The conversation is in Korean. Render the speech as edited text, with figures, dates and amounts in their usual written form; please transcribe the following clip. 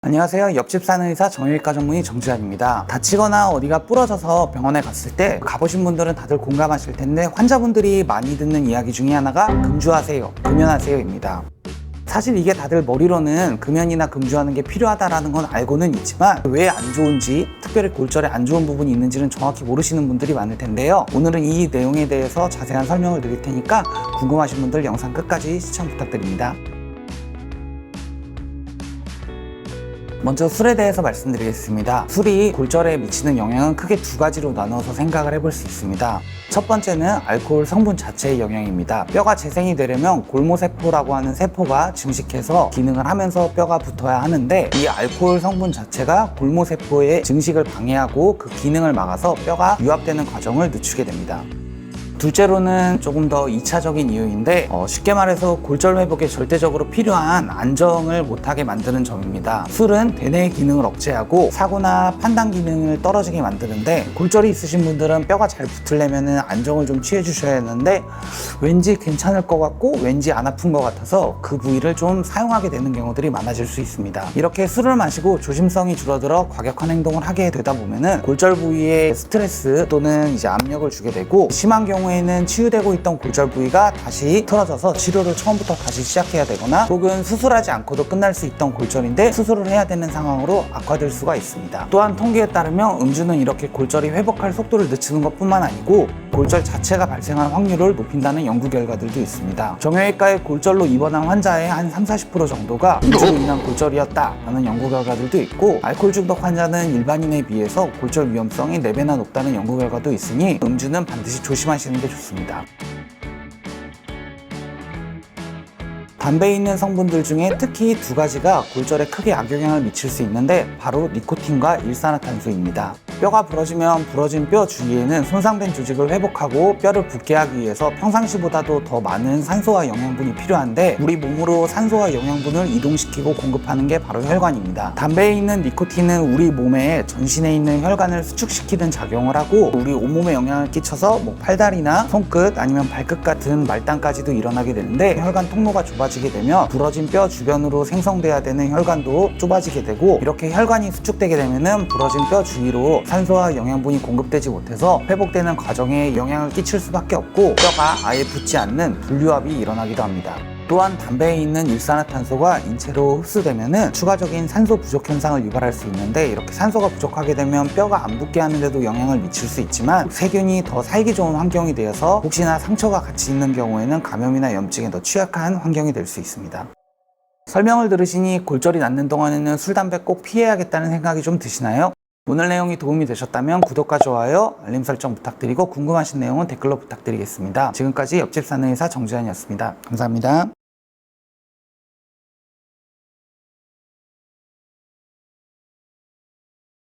안녕하세요. 옆집 사는 의사 정형외과 전문의 정지환입니다. 다치거나 어디가 부러져서 병원에 갔을 때 가보신 분들은 다들 공감하실 텐데 환자분들이 많이 듣는 이야기 중에 하나가 금주하세요, 금연하세요입니다. 사실 이게 다들 머리로는 금연이나 금주하는 게 필요하다는 건 알고는 있지만 왜 안 좋은지, 특별히 골절에 안 좋은 부분이 있는지는 정확히 모르시는 분들이 많을 텐데요. 오늘은 이 내용에 대해서 자세한 설명을 드릴 테니까 궁금하신 분들 영상 끝까지 시청 부탁드립니다. 먼저 술에 대해서 말씀드리겠습니다. 술이 골절에 미치는 영향은 크게 두 가지로 나눠서 생각을 해볼 수 있습니다. 첫 번째는 알코올 성분 자체의 영향입니다. 뼈가 재생이 되려면 골모세포라고 하는 세포가 증식해서 기능을 하면서 뼈가 붙어야 하는데, 이 알코올 성분 자체가 골모세포의 증식을 방해하고 그 기능을 막아서 뼈가 유압되는 과정을 늦추게 됩니다. 둘째로는 조금 더 2차적인 이유인데, 쉽게 말해서 골절 회복에 절대적으로 필요한 안정을 못하게 만드는 점입니다. 술은 대뇌의 기능을 억제하고 사고나 판단 기능을 떨어지게 만드는데, 골절이 있으신 분들은 뼈가 잘 붙으려면 안정을 좀 취해 주셔야 하는데 왠지 괜찮을 것 같고 왠지 안 아픈 것 같아서 그 부위를 좀 사용하게 되는 경우들이 많아질 수 있습니다. 이렇게 술을 마시고 조심성이 줄어들어 과격한 행동을 하게 되다 보면은 골절 부위에 스트레스 또는 이제 압력을 주게 되고, 심한 경우에는 치유되고 있던 골절 부위가 다시 틀어져서 치료를 처음부터 다시 시작해야 되거나, 혹은 수술하지 않고도 끝날 수 있던 골절인데 수술을 해야 되는 상황으로 악화될 수가 있습니다. 또한 통계에 따르면 음주는 이렇게 골절이 회복할 속도를 늦추는 것뿐만 아니고 골절 자체가 발생할 확률을 높인다는 연구 결과들도 있습니다. 정형외과에 골절로 입원한 환자의 한 30-40% 정도가 음주로 인한 골절이었다라는 연구 결과들도 있고, 알코올 중독 환자는 일반인에 비해서 골절 위험성이 4배나 높다는 연구 결과도 있으니 음주는 반드시 조심하시는 게 좋습니다. 담배에 있는 성분들 중에 특히 두 가지가 골절에 크게 악영향을 미칠 수 있는데 바로 니코틴과 일산화탄소입니다. 뼈가 부러지면 부러진 뼈 주위에는 손상된 조직을 회복하고 뼈를 붙게 하기 위해서 평상시보다도 더 많은 산소와 영양분이 필요한데, 우리 몸으로 산소와 영양분을 이동시키고 공급하는 게 바로 혈관입니다. 담배에 있는 니코틴은 우리 몸에 전신에 있는 혈관을 수축시키는 작용을 하고 우리 온몸에 영향을 끼쳐서 팔다리나 손끝 아니면 발끝 같은 말단까지도 일어나게 되는데, 혈관 통로가 좁아지게 되면 부러진 뼈 주변으로 생성돼야 되는 혈관도 좁아지게 되고, 이렇게 혈관이 수축되게 되면은 부러진 뼈 주위로 산소와 영양분이 공급되지 못해서 회복되는 과정에 영향을 끼칠 수밖에 없고 뼈가 아예 붙지 않는 불유압이 일어나기도 합니다. 또한 담배에 있는 일산화탄소가 인체로 흡수되면 추가적인 산소 부족 현상을 유발할 수 있는데, 이렇게 산소가 부족하게 되면 뼈가 안 붙게 하는 데도 영향을 미칠 수 있지만 세균이 더 살기 좋은 환경이 되어서 혹시나 상처가 같이 있는 경우에는 감염이나 염증에 더 취약한 환경이 될 수 있습니다. 설명을 들으시니 골절이 낫는 동안에는 술, 담배 꼭 피해야겠다는 생각이 좀 드시나요? 오늘 내용이 도움이 되셨다면 구독과 좋아요, 알림 설정 부탁드리고 궁금하신 내용은 댓글로 부탁드리겠습니다. 지금까지 옆집 사는 의사 정지환이었습니다. 감사합니다.